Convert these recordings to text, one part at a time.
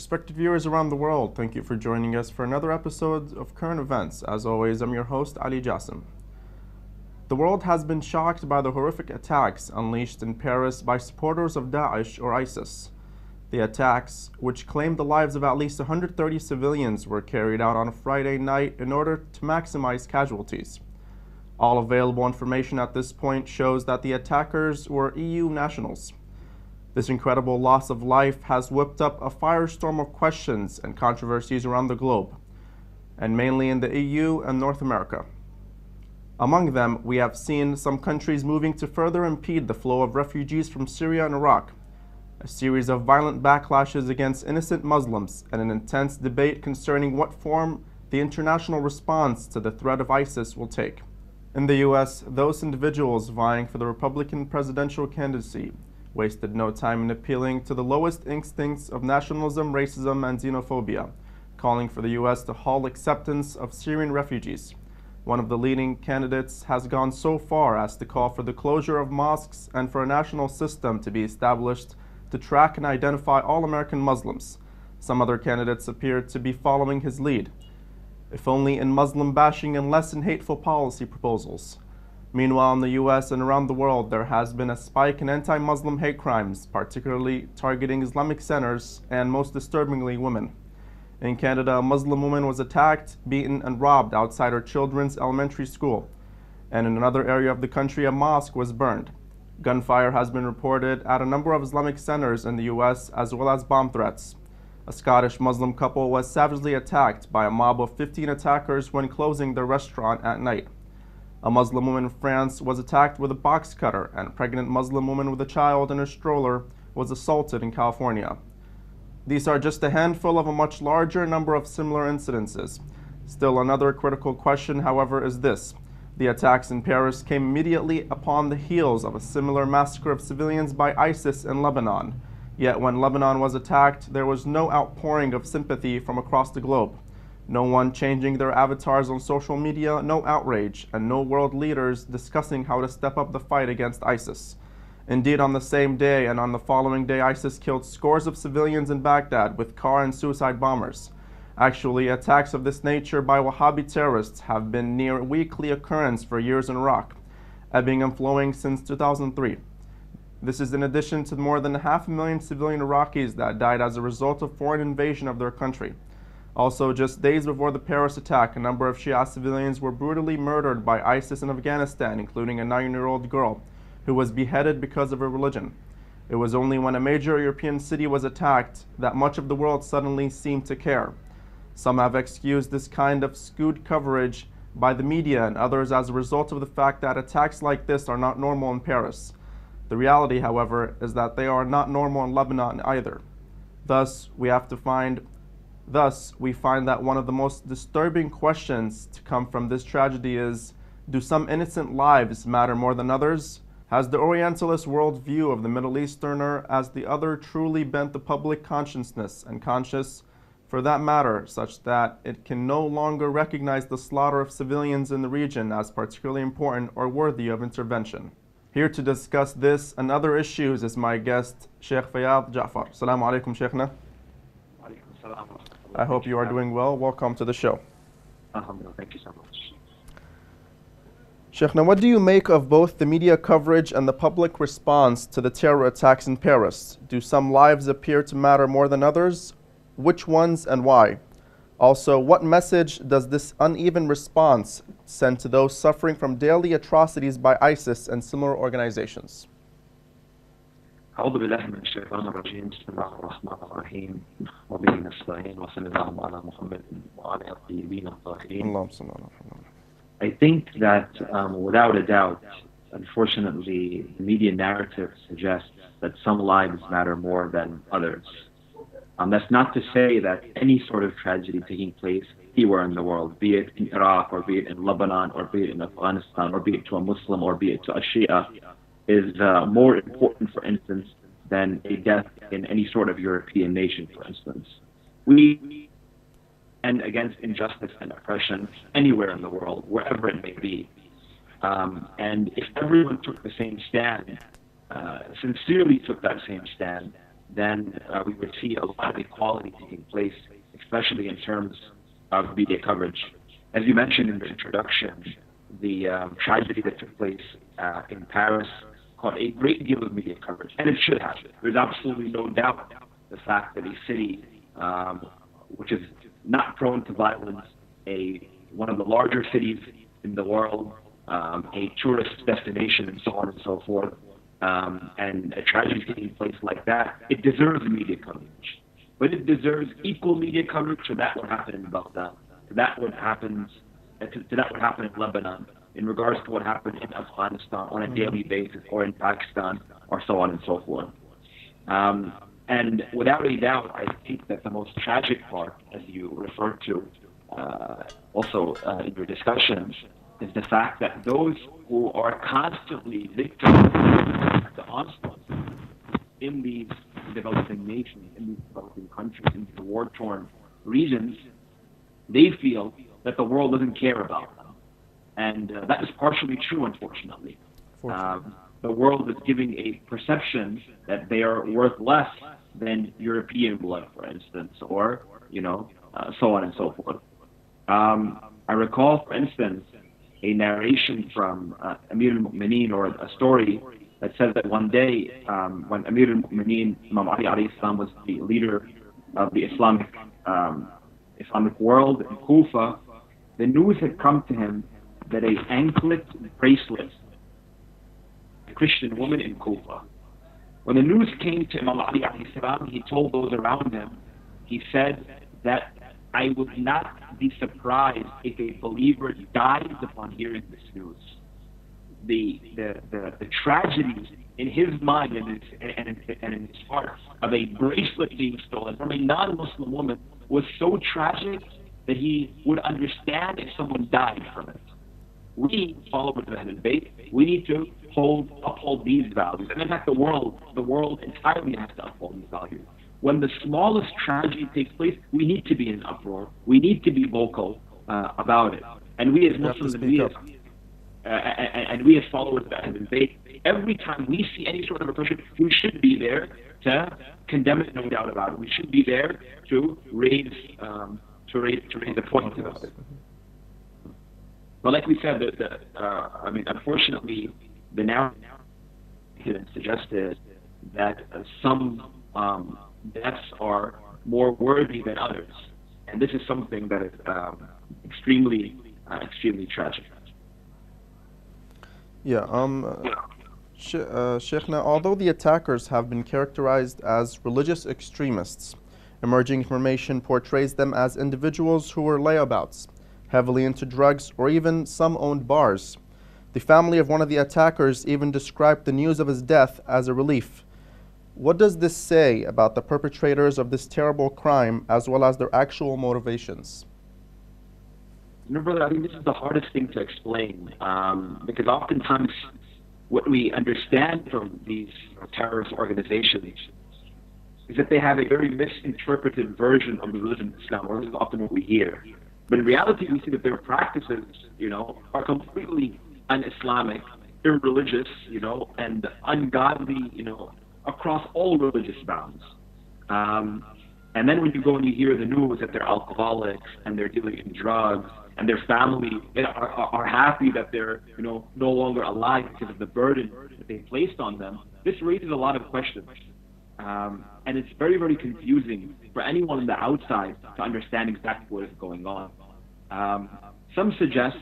Respected viewers around the world, thank you for joining us for another episode of Current Events. As always, I'm your host, Ali Jassim. The world has been shocked by the horrific attacks unleashed in Paris by supporters of Daesh or ISIS. The attacks, which claimed the lives of at least 130 civilians, were carried out on a Friday night in order to maximize casualties. All available information at this point shows that the attackers were EU nationals. This incredible loss of life has whipped up a firestorm of questions and controversies around the globe, and mainly in the EU and North America. Among them, we have seen some countries moving to further impede the flow of refugees from Syria and Iraq, a series of violent backlashes against innocent Muslims, and an intense debate concerning what form the international response to the threat of ISIS will take. In the US, those individuals vying for the Republican presidential candidacy wasted no time in appealing to the lowest instincts of nationalism, racism, and xenophobia, calling for the US to halt acceptance of Syrian refugees. One of the leading candidates has gone so far as to call for the closure of mosques and for a national system to be established to track and identify all American Muslims. Some other candidates appear to be following his lead, if only in Muslim bashing and less in hateful policy proposals. Meanwhile, in the US and around the world, there has been a spike in anti-Muslim hate crimes, particularly targeting Islamic centers and, most disturbingly, women. In Canada, a Muslim woman was attacked, beaten, and robbed outside her children's elementary school. And in another area of the country, a mosque was burned. Gunfire has been reported at a number of Islamic centers in the US, as well as bomb threats. A Scottish Muslim couple was savagely attacked by a mob of 15 attackers when closing their restaurant at night. A Muslim woman in France was attacked with a box cutter, and a pregnant Muslim woman with a child in a stroller was assaulted in California. These are just a handful of a much larger number of similar incidences. Still, another critical question, however, is this. The attacks in Paris came immediately upon the heels of a similar massacre of civilians by ISIS in Lebanon. Yet when Lebanon was attacked, there was no outpouring of sympathy from across the globe. No one changing their avatars on social media, no outrage, and no world leaders discussing how to step up the fight against ISIS. Indeed, on the same day and on the following day, ISIS killed scores of civilians in Baghdad with car and suicide bombers. Actually, attacks of this nature by Wahhabi terrorists have been near weekly occurrence for years in Iraq, ebbing and flowing since 2003. This is in addition to more than 500,000 civilian Iraqis that died as a result of foreign invasion of their country. Also, just days before the Paris attack, a number of Shia civilians were brutally murdered by ISIS in Afghanistan, including a 9-year-old girl who was beheaded because of her religion. It was only when a major European city was attacked that much of the world suddenly seemed to care. Some have excused this kind of skewed coverage by the media, and others as a result of the fact that attacks like this are not normal in Paris. The reality, however, is that they are not normal in Lebanon either. Thus, we find that one of the most disturbing questions to come from this tragedy is, do some innocent lives matter more than others? Has the Orientalist worldview of the Middle Easterner as the other truly bent the public consciousness and conscious, for that matter, such that it can no longer recognize the slaughter of civilians in the region as particularly important or worthy of intervention? Here to discuss this and other issues is my guest, Sheikh Faiyaz Jaffer. Assalamu alaikum, Sheikhna. I hope you are doing well. Welcome to the show. Thank you so much. Sheikhna, what do you make of both the media coverage and the public response to the terror attacks in Paris? Do some lives appear to matter more than others? Which ones and why? Also, what message does this uneven response send to those suffering from daily atrocities by ISIS and similar organizations? أعوذ بالله من الشيطان الرجيم بسم الله الرحمن الرحيم وبه نستعين وصلى الله على محمد وعلى الطيبين الطاهرين. I think that without a doubt, unfortunately, the media narrative suggests that some lives matter more than others. That's not to say that any sort of tragedy taking place anywhere in the world, be it in Iraq or be it in Lebanon or be it in Afghanistan or be it to a Muslim or be it to a Shia, is more important, for instance, than a death in any sort of European nation, for instance. We stand against injustice and oppression anywhere in the world, wherever it may be. And if everyone took the same stand, sincerely took that same stand, then we would see a lot of equality taking place, especially in terms of media coverage. As you mentioned in the introduction, the tragedy that took place in Paris caught a great deal of media coverage, and it should have. There's absolutely no doubt the fact that a city which is not prone to violence, one of the larger cities in the world, a tourist destination, and so on and so forth, and a tragedy taking place like that, it deserves media coverage. But it deserves equal media coverage to that what happened in Baghdad, to that what happens, to that what happened in Lebanon, in regards to what happened in Afghanistan on a daily basis, or in Pakistan, or so on and so forth. And without a doubt, I think that the most tragic part, as you referred to also in your discussions, is the fact that those who are constantly victims of the onslaught in these developing nations, in these developing countries, in the war-torn regions, they feel that the world doesn't care about them. And that is partially true, unfortunately. The world is giving a perception that they are worth less than European blood, for instance, or, so on and so forth. I recall, for instance, a narration from Amir al-Mu'mineen, or a story that says that one day, when Amir al-Mu'mineen, Imam Ali alayhi salam, was the leader of the Islamic world in Kufa, the news had come to him that a anklet bracelet, a Christian woman in Kufa. When the news came to Imam Ali alayhi salam, he told those around him, he said that I would not be surprised if a believer dies upon hearing this news. The tragedy in his mind and in his heart of a bracelet being stolen from a non-Muslim woman was so tragic that he would understand if someone died from it. We, followers of Ahlul Bayt, we need to uphold these values. And in fact, the world entirely has to uphold these values. When the smallest tragedy takes place, we need to be in an uproar. We need to be vocal about it. And we as Muslims, and we as followers of Ahlul Bayt, every time we see any sort of oppression, we should be there to condemn it, no doubt about it. We should be there to raise a point about it. But like we said, unfortunately, the narrative suggested that some deaths are more worthy than others, and this is something that is extremely tragic. Sheikhna, although the attackers have been characterized as religious extremists, emerging information portrays them as individuals who were layabouts, heavily into drugs, or even some owned bars. The family of one of the attackers even described the news of his death as a relief. What does this say about the perpetrators of this terrible crime, as well as their actual motivations? Brother, I think this is the hardest thing to explain, because oftentimes what we understand from these terrorist organizations is that they have a very misinterpreted version of the religion of Islam, or this is often what we hear. But in reality, we see that their practices, are completely un-Islamic, irreligious, and ungodly, across all religious bounds. And then when you go and you hear the news that they're alcoholics and they're dealing in drugs, and their family are happy that they're, no longer alive because of the burden that they placed on them, this raises a lot of questions. And it's very, very confusing for anyone on the outside to understand exactly what is going on. Some suggest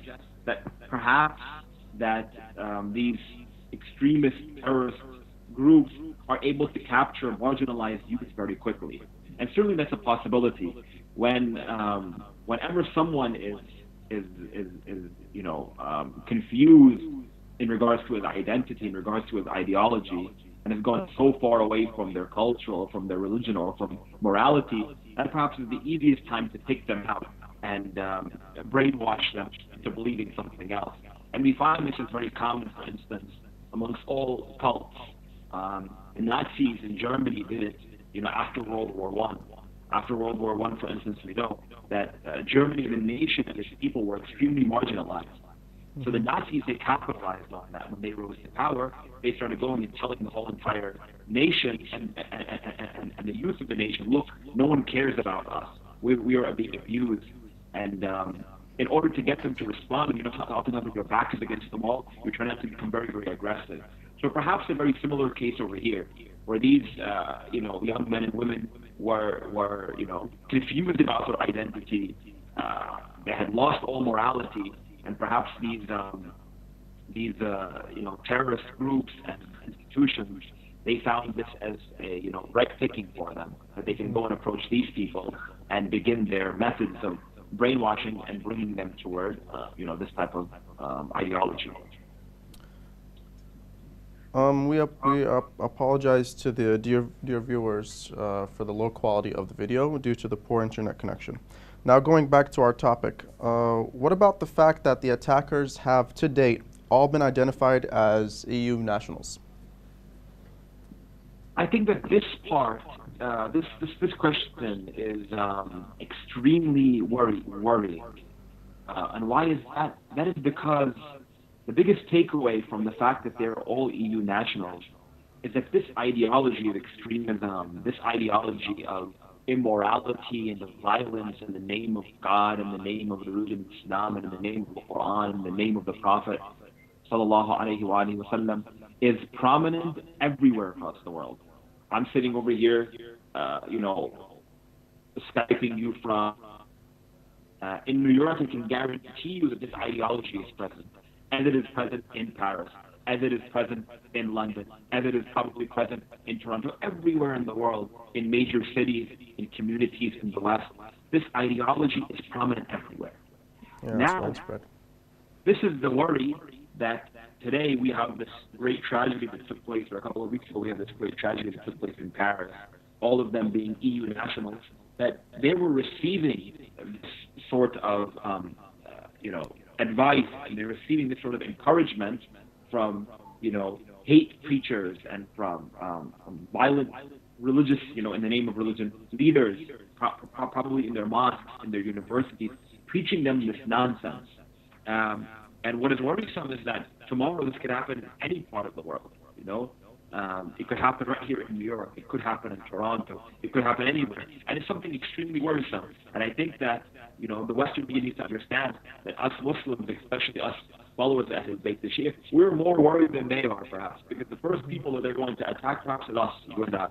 that perhaps these extremist terrorist groups are able to capture marginalized youth very quickly, and certainly that's a possibility. Whenever someone is confused in regards to his identity, in regards to his ideology, and has gone so far away from their culture or from their religion or from morality, that perhaps is the easiest time to pick them out and brainwash them into believing something else. And we find this is very common, for instance, amongst all cults. The Nazis in Germany did it, after World War I. After World War I, for instance, we know that Germany as a nation and its people were extremely marginalized. So the Nazis, they capitalized on that. When they rose to power, they started going and telling the whole entire nation and the youth of the nation, look, no one cares about us. We are being abused. And in order to get them to respond, oftentimes when your back is against the wall, you're trying not to become very, very aggressive. So perhaps a very similar case over here, where these, young men and women were confused about their identity. They had lost all morality, and perhaps these terrorist groups and institutions, they found this as a right picking for them, that they can go and approach these people and begin their methods of brainwashing and bringing them toward this type of ideology. We apologize to the dear viewers for the low quality of the video due to the poor internet connection. Now going back to our topic, what about the fact that the attackers have to date all been identified as EU nationals? I think that this part, this question is extremely worrying. And why is that? That is because the biggest takeaway from the fact that they're all EU nationals is that this ideology of extremism, this ideology of immorality and of violence in the name of God, in the name of the religion of Islam, and in the name of the Quran, in the name of the Prophet, sallallahu alaihi wasallam, is prominent everywhere across the world. I'm sitting over here, Skyping you from in New York. I can guarantee you that this ideology is present, as it is present in Paris, as it is present in London, as it is probably present in Toronto, everywhere in the world, in major cities, in communities in the West. This ideology is prominent everywhere. Yeah, now, this is the worry that today we have this great tragedy that took place, or a couple of weeks ago we had this great tragedy that took place in Paris, all of them being EU nationals, that they were receiving this sort of, advice, and they're receiving this sort of encouragement from, hate preachers and from violent religious, in the name of religion, leaders, probably in their mosques, in their universities, preaching them this nonsense. And what is worrisome is that tomorrow this could happen in any part of the world, It could happen right here in New York. It could happen in Toronto. It could happen anywhere. And it's something extremely worrisome. And I think that, the Western media needs to understand that us Muslims, especially us followers of Ahlul Bayt, the Shia, we're more worried than they are, perhaps. Because the first people that they're going to attack, perhaps, is us, you and I.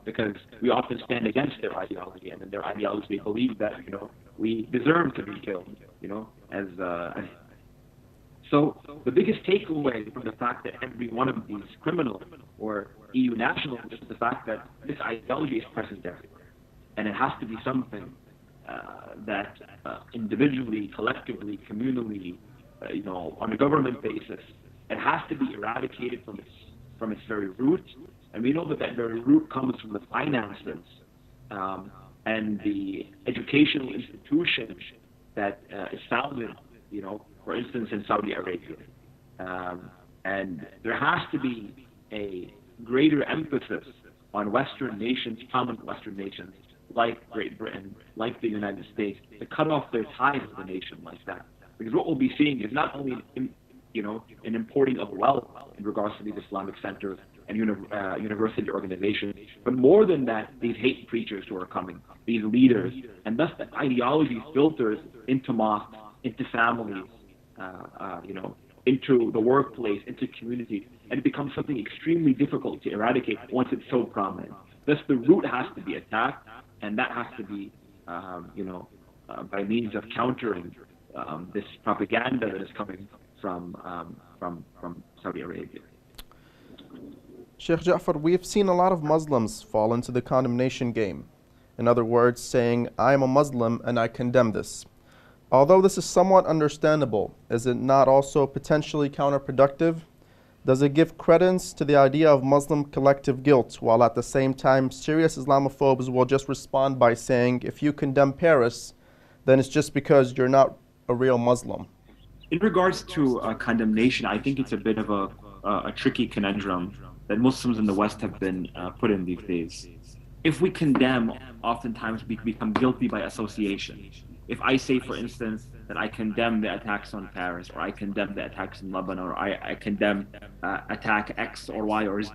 Because we often stand against their ideology. And in their ideology, they believe that, we deserve to be killed, So the biggest takeaway from the fact that every one of these criminals or EU nationals is the fact that this ideology is present everywhere. And it has to be something that individually, collectively, communally, on a government basis, it has to be eradicated from its very root. And we know that that very root comes from the finances and the educational institutions that is founded, for instance, in Saudi Arabia. And there has to be a greater emphasis on Western nations, prominent Western nations, like Great Britain, like the United States, to cut off their ties with a nation like that. Because what we'll be seeing is not only, an importing of wealth in regards to these Islamic centers and university organizations, but more than that, these hate preachers who are coming, these leaders, and thus the ideology filters into mosques, into families, into the workplace, into communities, and it becomes something extremely difficult to eradicate once it's so prominent. Thus, the root has to be attacked, and that has to be, by means of countering this propaganda that is coming from Saudi Arabia. Sheikh Jaffer, we've seen a lot of Muslims fall into the condemnation game. In other words, saying, I am a Muslim and I condemn this. Although this is somewhat understandable, is it not also potentially counterproductive? Does it give credence to the idea of Muslim collective guilt, while at the same time serious Islamophobes will just respond by saying, if you condemn Paris, then it's just because you're not a real Muslim? In regards to condemnation, I think it's a bit of a tricky conundrum that Muslims in the West have been put in these days. If we condemn, oftentimes we become guilty by association. If I say, for instance, that I condemn the attacks on Paris, or I condemn the attacks in Lebanon, or I condemn attack X or Y or Z,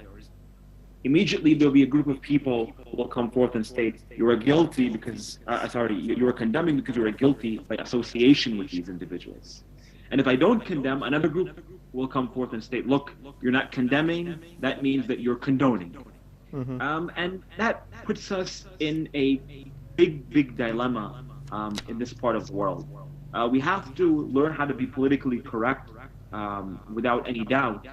immediately there'll be a group of people who will come forth and state you are guilty because you are condemning because you are guilty by association with these individuals. And if I don't condemn, another group will come forth and state, look, you're not condemning, that means that you're condoning. Mm-hmm. And that puts us in a big dilemma in this part of the world. We have to learn how to be politically correct without any doubt.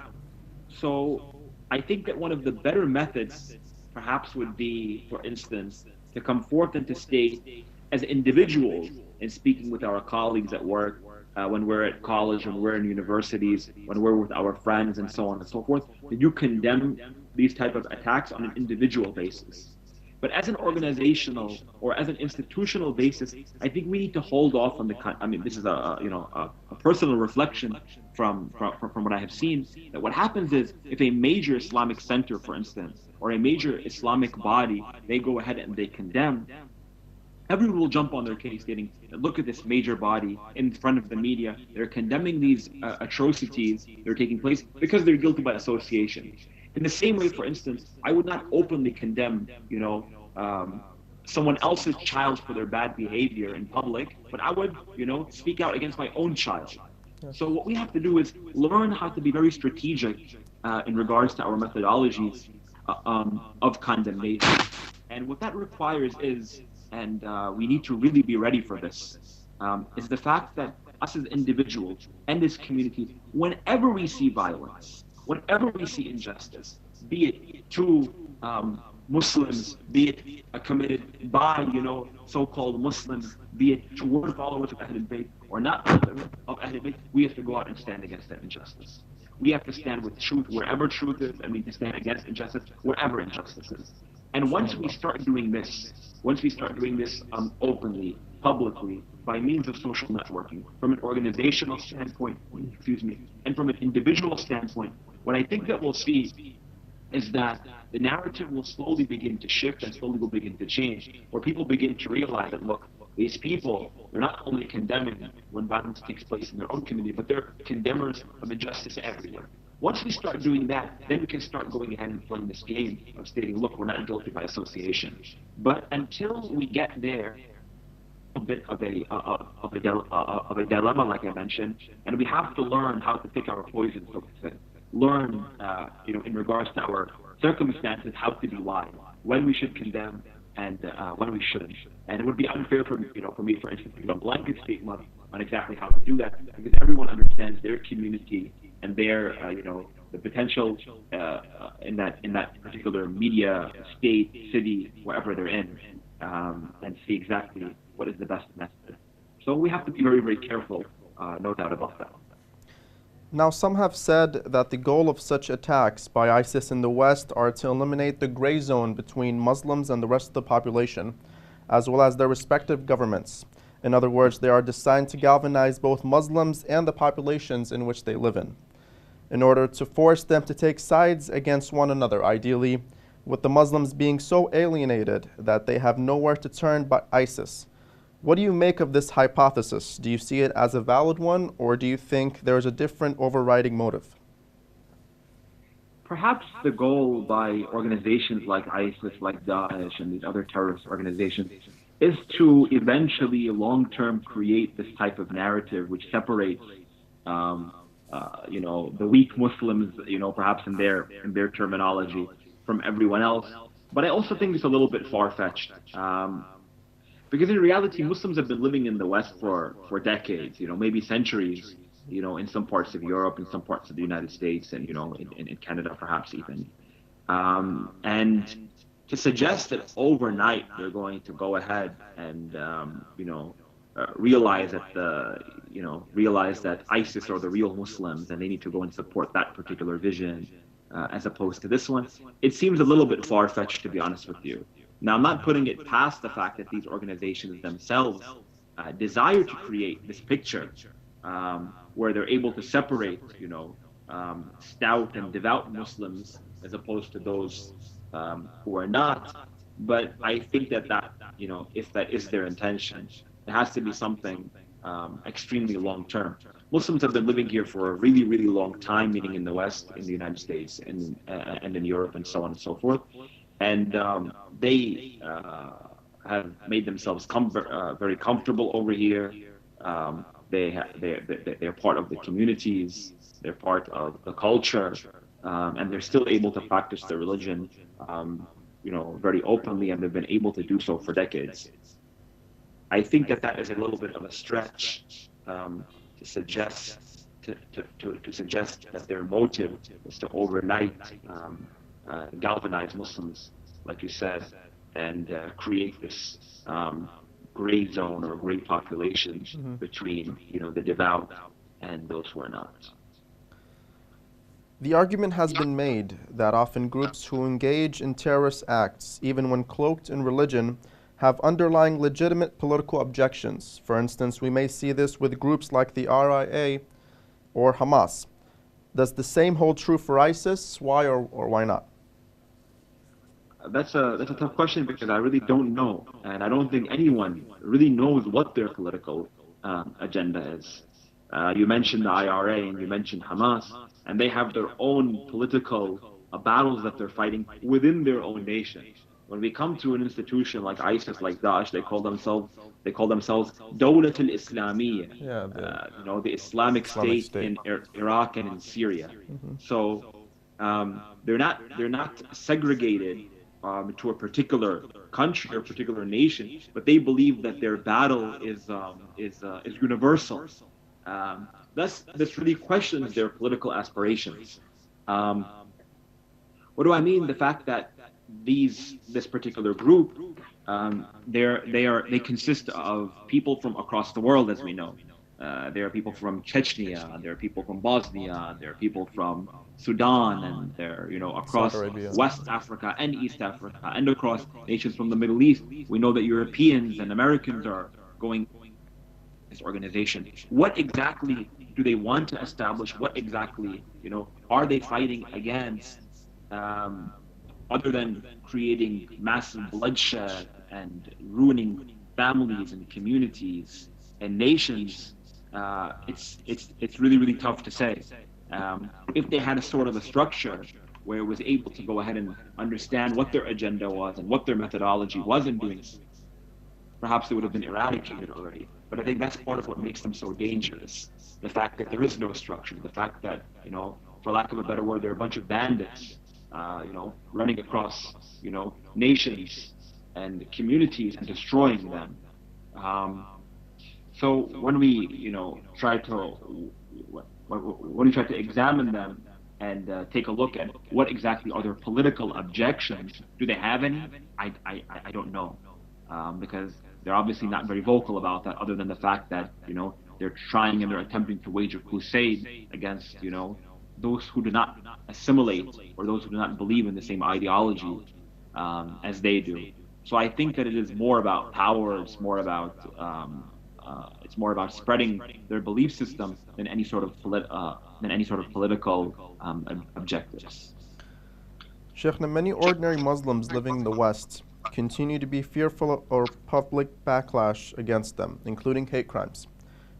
So I think that one of the better methods perhaps would be, for instance, to come forth and to state as individuals and speaking with our colleagues at work, when we're at college, when we're in universities, when we're with our friends and so on and so forth, that you condemn these type of attacks on an individual basis. But as an organizational or as an institutional basis, I think we need to hold off on the. I mean, this is a personal reflection from what I have seen. That what happens is if a major Islamic center, for instance, or a major Islamic body, they go ahead and they condemn, everyone will jump on their case stating, look at this major body in front of the media. They're condemning these atrocities that are taking place because they're guilty by association. In the same way, for instance, I would not openly condemn, someone else's child for their bad behavior in public, but I would, speak out against my own child. So what we have to do is learn how to be very strategic in regards to our methodologies of condemnation. And what that requires is, and we need to really be ready for this, is the fact that us as individuals and this community, whenever we see violence, whenever we see injustice, be it to Muslims, be it committed by, so-called Muslims, be it toward followers of Ahlul Bayt or not of Ahlul Bayt, we have to go out and stand against that injustice. We have to stand with truth wherever truth is, and we have to stand against injustice wherever injustice is. And once we start doing this, openly, publicly, by means of social networking, from an organizational standpoint, and from an individual standpoint, what I think that we'll see is that the narrative will slowly begin to shift and slowly will begin to change, where people begin to realize that, look, these people, they're not only condemning when violence takes place in their own community, but they're condemners of injustice everywhere. Once we start doing that, then we can start going ahead and playing this game of stating, look, we're not guilty by association. But until we get there, a bit of a dilemma, like I mentioned, and we have to learn how to pick our poison, so to say. Learn, in regards to our circumstances, how to be wise, when we should condemn and when we shouldn't. And it would be unfair for me, for instance, to give a blanket statement on exactly how to do that, because everyone understands their community and their, the potential in that particular media, state, city, wherever they're in, and see exactly what is the best method. So we have to be very, very careful, no doubt about that. Now, some have said that the goal of such attacks by ISIS in the West are to eliminate the gray zone between Muslims and the rest of the population, as well as their respective governments. In other words, they are designed to galvanize both Muslims and the populations in which they live in order to force them to take sides against one another, ideally, with the Muslims being so alienated that they have nowhere to turn but ISIS. What do you make of this hypothesis? Do you see it as a valid one, or do you think there is a different overriding motive? Perhaps the goal by organizations like ISIS, like Daesh, and these other terrorist organizations is to eventually, long-term, create this type of narrative which separates, the weak Muslims, perhaps in their terminology, from everyone else. But I also think it's a little bit far-fetched. Because in reality, Muslims have been living in the West for decades, maybe centuries, in some parts of Europe, in some parts of the United States, and, in Canada perhaps even. And to suggest that overnight they're going to go ahead and, realize that ISIS are the real Muslims and they need to go and support that particular vision as opposed to this one, it seems a little bit far-fetched, to be honest with you. Now, I'm not putting it past the fact that these organizations themselves desire to create this picture where they're able to separate, stout and devout Muslims as opposed to those who are not. But I think that if that is their intention, It has to be something extremely long term. Muslims have been living here for a really, really long time, meaning in the West, in the United States, and in Europe, and so on and so forth. And they have made themselves very comfortable over here. They're part of the communities. They're part of the culture, and they're still able to practice their religion, very openly, and they've been able to do so for decades. I think that is a little bit of a stretch to suggest that their motive is to overnight galvanize Muslims, like you said, and create this gray zone or gray population between the devout and those who are not. The argument has been made that often groups who engage in terrorist acts, even when cloaked in religion, have underlying legitimate political objections. For instance, we may see this with groups like the RIA or Hamas. Does the same hold true for ISIS? Why or why not? That's a tough question, because I really don't know, and I don't think anyone really knows what their political agenda is. You mentioned the IRA and you mentioned Hamas, and they have their own political battles that they're fighting within their own nation. When we come to an institution like ISIS, like Daesh, they call themselves Dawlat al-Islamiyya, the Islamic State in Iraq and in Syria. So they're not segregated to a particular country or particular nation, but they believe that their battle is universal. This really questions their political aspirations. What do I mean? The fact that this particular group, they consist of people from across the world, as we know. There are people from Chechnya, there are people from Bosnia, there are people from Sudan, and they're across West Africa and East Africa, and across nations from the Middle East. We know that Europeans and Americans are going this organization. What exactly do they want to establish? What exactly are they fighting against? Other than creating massive bloodshed and ruining families and communities and nations, it's really, really tough to say. If they had a sort of a structure where it was able to go ahead and understand what their agenda was and what their methodology was in doing so, perhaps it would have been eradicated already. But I think that's part of what makes them so dangerous. The fact that there is no structure, the fact that, for lack of a better word, they're a bunch of bandits, running across, nations and communities and destroying them. So when we, try to examine them and take a look at what exactly are their political objections, do they have any? I don't know, because they're obviously not very vocal about that, other than the fact that they're trying and they're attempting to wage a crusade against those who do not assimilate or those who do not believe in the same ideology as they do. So I think that it is more about power. It's more about spreading their belief system than any sort of political objectives. Sheikhna, many ordinary Muslims living in the West continue to be fearful of public backlash against them, including hate crimes.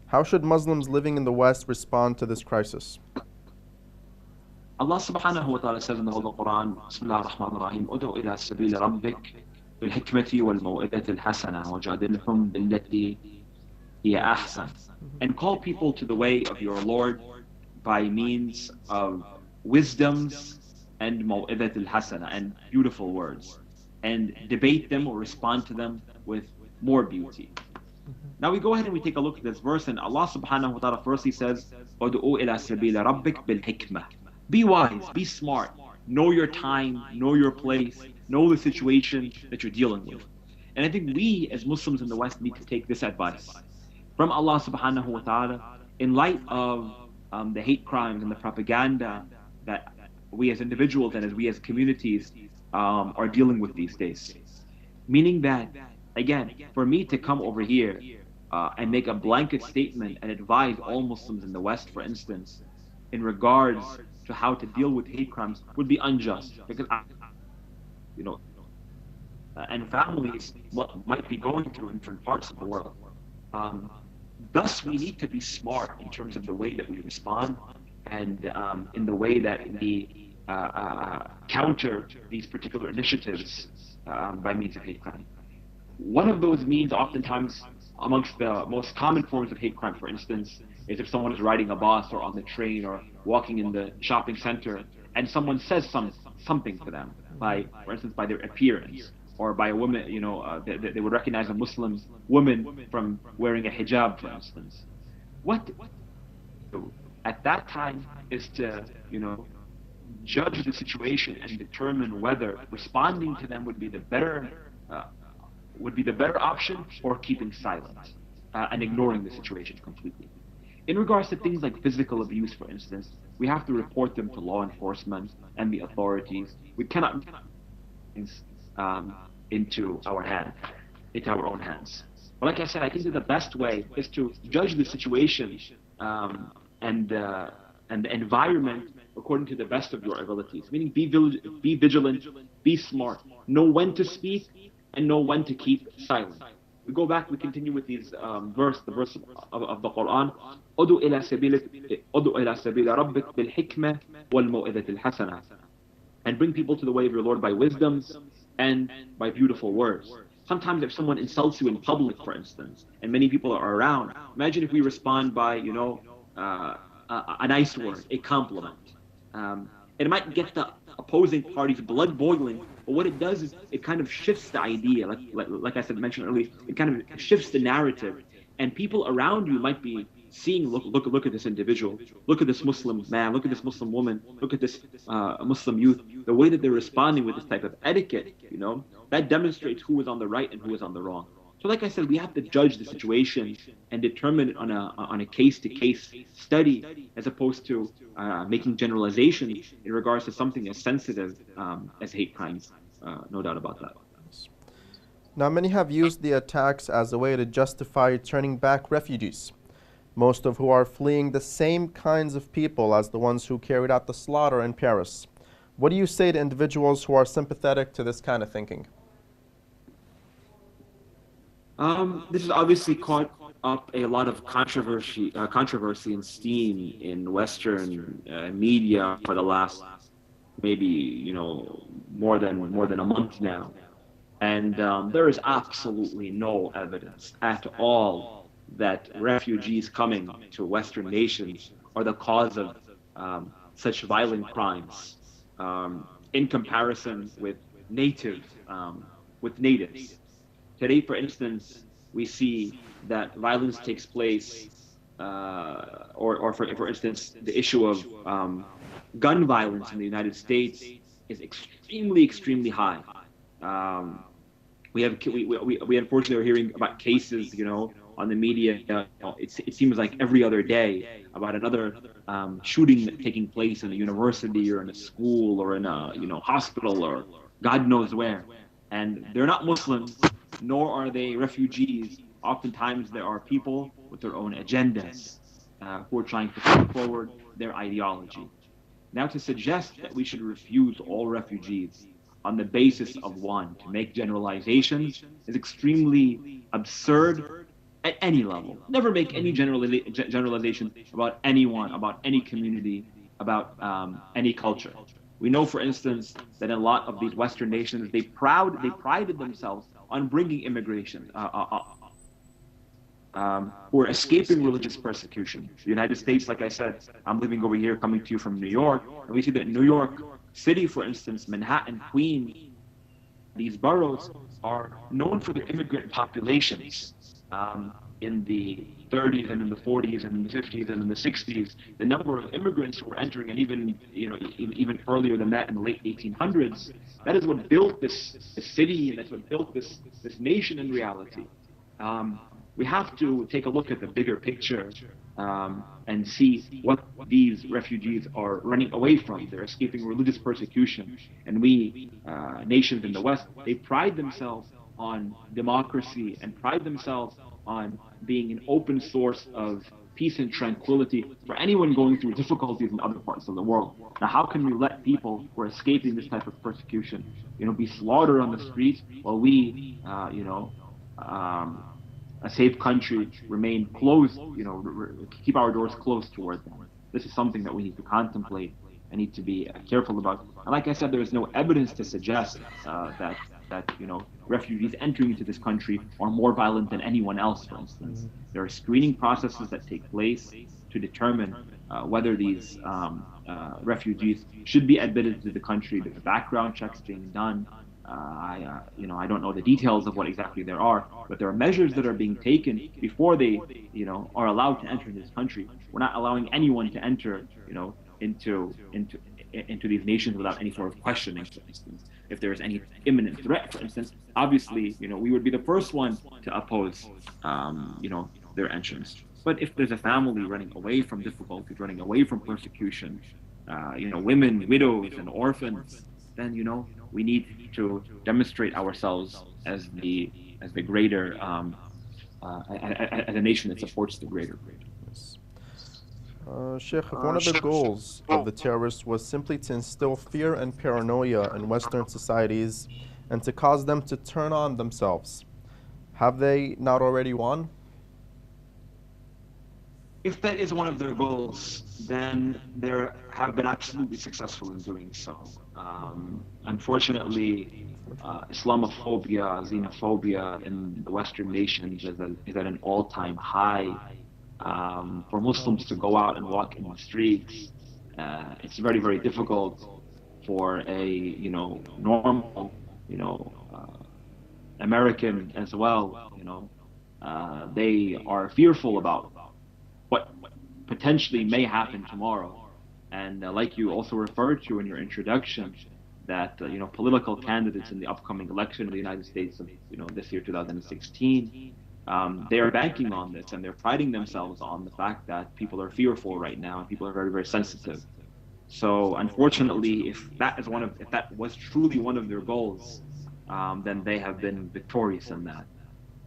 How should Muslims living in the West respond to this crisis? Allah subhanahu wa ta'ala says in the Holy Quran, Bismillah ar-Rahman ar-Rahim, Udu ila sabili rabbik bil hikmati wal maw'idati al-hasana wa jadilhum billati hiya ahsan. And call people to the way of your Lord by means of wisdoms and maw'idat al-hasana, and beautiful words, and debate them or respond to them with more beauty. Now we go ahead and we take a look at this verse, and Allah subhanahu wa ta'ala firstly says, Udu ila sabili rabbik bil hikmah. Be wise, be smart, know your time, know your place, know the situation that you're dealing with. And I think we as Muslims in the West need to take this advice from Allah subhanahu wa ta'ala in light of the hate crimes and the propaganda that we as individuals and as we as communities are dealing with these days. Meaning that, again, for me to come over here and make a blanket statement and advise all Muslims in the West, for instance, in regards to how to deal with hate crimes would be unjust, because and families might be going through in different parts of the world. Thus, we need to be smart in terms of the way that we respond and in the way that we counter these particular initiatives by means of hate crime. One of those means, oftentimes, amongst the most common forms of hate crime, for instance, is if someone is riding a bus or on the train or walking in the shopping center and someone says something to them, for instance, by their appearance or by a woman, they would recognize a Muslim woman from wearing a hijab, for instance. What at that time is to, judge the situation and determine whether responding to them would be the better option, or keeping silent and ignoring the situation completely. In regards to things like physical abuse, for instance, we have to report them to law enforcement and the authorities. We cannot into our own hands. But like I said, I think that the best way is to judge the situation and the environment according to the best of your abilities. Meaning, be vigilant, be smart, know when to speak, and know when to keep silent. We continue with the verse of the Quran. "Udu ila sabili rabbik bil hikmah wal mau'izatil hasanah." And bring people to the way of your Lord by wisdom and by beautiful words. Sometimes if someone insults you in public, for instance, and many people are around, imagine if we respond by, a nice word, a compliment. It might get the opposing party's blood boiling, but what it does is it kind of shifts the idea. Like I mentioned earlier, it kind of shifts the narrative, and people around you might be seeing, look at this individual, look at this Muslim man, look at this Muslim woman, look at this Muslim youth. The way that they're responding with this type of etiquette, that demonstrates who is on the right and who is on the wrong. So like I said, we have to judge the situation and determine it on a case-to-case study, as opposed to making generalizations in regards to something as sensitive as hate crimes. No doubt about that. Now, many have used the attacks as a way to justify turning back refugees, most of who are fleeing the same kinds of people as the ones who carried out the slaughter in Paris. What do you say to individuals who are sympathetic to this kind of thinking? This has obviously caught up a lot of controversy and steam in Western media for the last maybe more than a month now, and there is absolutely no evidence at all that refugees coming to Western nations are the cause of such violent crimes in comparison with natives. Today, for instance, we see that violence takes place, or for instance, the issue of gun violence in the United States is extremely high. We unfortunately are hearing about cases, on the media. It seems like every other day about another shooting taking place in a university or in a school or in a hospital or God knows where, and they're not Muslims, nor are they refugees. Oftentimes there are people with their own agendas who are trying to put forward their ideology. Now, to suggest that we should refuse all refugees on the basis of one, to make generalizations, is extremely absurd at any level. Never make any generalizations about anyone, about any community, about any culture. We know, for instance, that in a lot of these Western nations, they prided themselves on bringing immigration, who are escaping religious persecution. The United States, like I said, I'm living over here, coming to you from New York, and we see that in New York City, for instance, Manhattan, Queens, these boroughs are known for their immigrant populations. In the 30s and in the 40s and in the 50s and in the 60s, the number of immigrants who were entering, and even earlier than that in the late 1800s, that is what built this city, and that's what built this nation in reality. We have to take a look at the bigger picture and see what these refugees are running away from. They're escaping religious persecution, and we, nations in the West, they pride themselves on democracy and pride themselves on being an open source of peace and tranquility for anyone going through difficulties in other parts of the world. Now, how can we let people who are escaping this type of persecution, be slaughtered on the streets while we, a safe country, remain closed, keep our doors closed toward them. This is something that we need to contemplate and need to be careful about. And like I said, there is no evidence to suggest that refugees entering into this country are more violent than anyone else. For instance, there are screening processes that take place to determine whether these refugees should be admitted to the country. There's background checks being done. I don't know the details of what exactly there are, but there are measures that are being taken before they, are allowed to enter this country. We're not allowing anyone to enter, into these nations without any sort of questioning. For instance, if there is any imminent threat, for instance, obviously, we would be the first one to oppose, their entrance. But if there's a family running away from difficulties, running away from persecution, women, widows, and orphans, then we need to demonstrate ourselves as the greater as a nation that supports the greater. Yes. Sheikh, if one of the goals of the terrorists was simply to instill fear and paranoia in Western societies and to cause them to turn on themselves, have they not already won? If that is one of their goals, then they have been absolutely successful in doing so. Unfortunately, Islamophobia, xenophobia in the Western nations is at an all-time high. For Muslims to go out and walk in the streets, it's very, very difficult for a normal American as well. They are fearful about what potentially may happen tomorrow. And like you also referred to in your introduction, that political candidates in the upcoming election in the United States of this year 2016, they are banking on this, and they're priding themselves on the fact that people are fearful right now and people are very, very sensitive. So unfortunately, if that was truly one of their goals, then they have been victorious in that.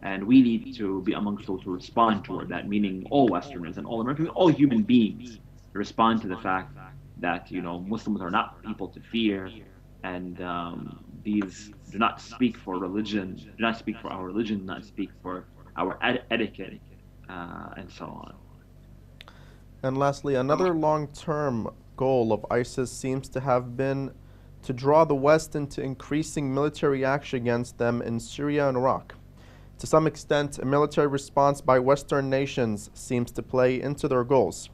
And we need to be amongst those who respond toward that, meaning all Westerners and all Americans, all human beings, respond to the fact that Muslims are not people to fear, and these do not speak for religion, do not speak for our religion, do not speak for our etiquette, and so on. And lastly, another long-term goal of ISIS seems to have been to draw the West into increasing military action against them in Syria and Iraq. To some extent, a military response by Western nations seems to play into their goals.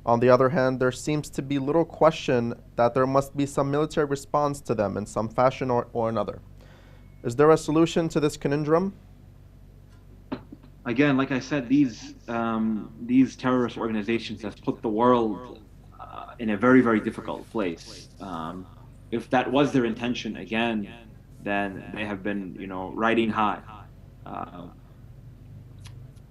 On the other hand, there seems to be little question that there must be some military response to them in some fashion or another. Is there a solution to this conundrum? Again, like I said, these terrorist organizations have put the world in a very, very difficult place. If that was their intention, again, then they have been, riding high.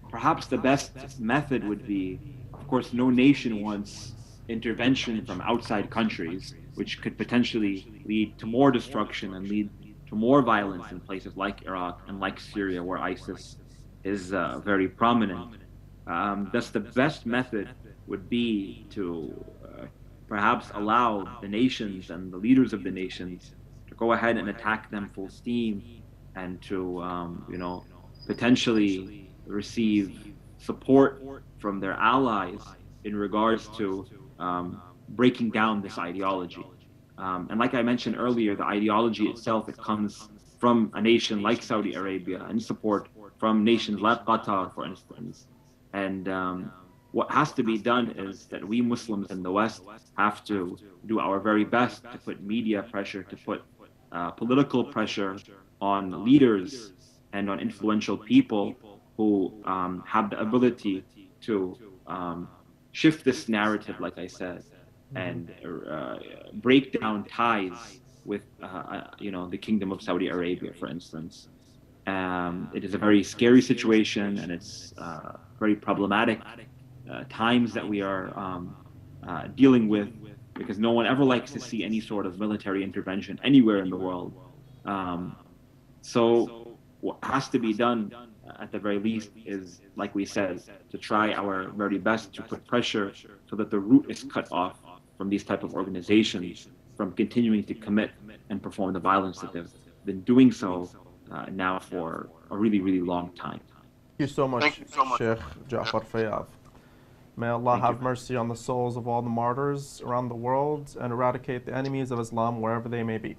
Perhaps the best method would be, of course, no nation wants intervention from outside countries, which could potentially lead to more destruction and lead to more violence in places like Iraq and like Syria, where ISIS is very prominent. Thus, the best method would be to perhaps allow the nations and the leaders of the nations to go ahead and attack them full steam, and to potentially receive support from their allies in regards to breaking down this ideology. And like I mentioned earlier, the ideology itself, it comes from a nation like Saudi Arabia and support from nations like Qatar, for instance. And what has to be done is that we Muslims in the West have to do our very best to put media pressure, to put political pressure on leaders and on influential people who have the ability to shift this narrative, like I said, and break down ties with the Kingdom of Saudi Arabia, for instance. It is a very scary situation, and it's very problematic times that we are dealing with, because no one ever likes to see any sort of military intervention anywhere in the world. So what has to be done at the very least is, like we said, to try our very best to put pressure so that the root is cut off from these type of organizations from continuing to commit and perform the violence that they've been doing so now for a really, really long time. you so much, Sheikh Jaffer Fayyaz. May Allah Thank you. have mercy on the souls of all the martyrs around the world and eradicate the enemies of Islam wherever they may be.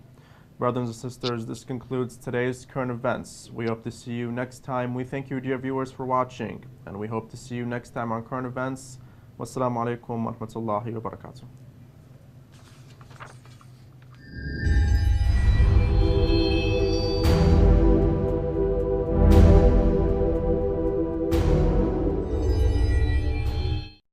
Brothers and sisters, this concludes today's current events. We hope to see you next time. We thank you, dear viewers, for watching, and we hope to see you next time on current events. Wassalamu alaikum wa rahmatullahi wa barakatuh.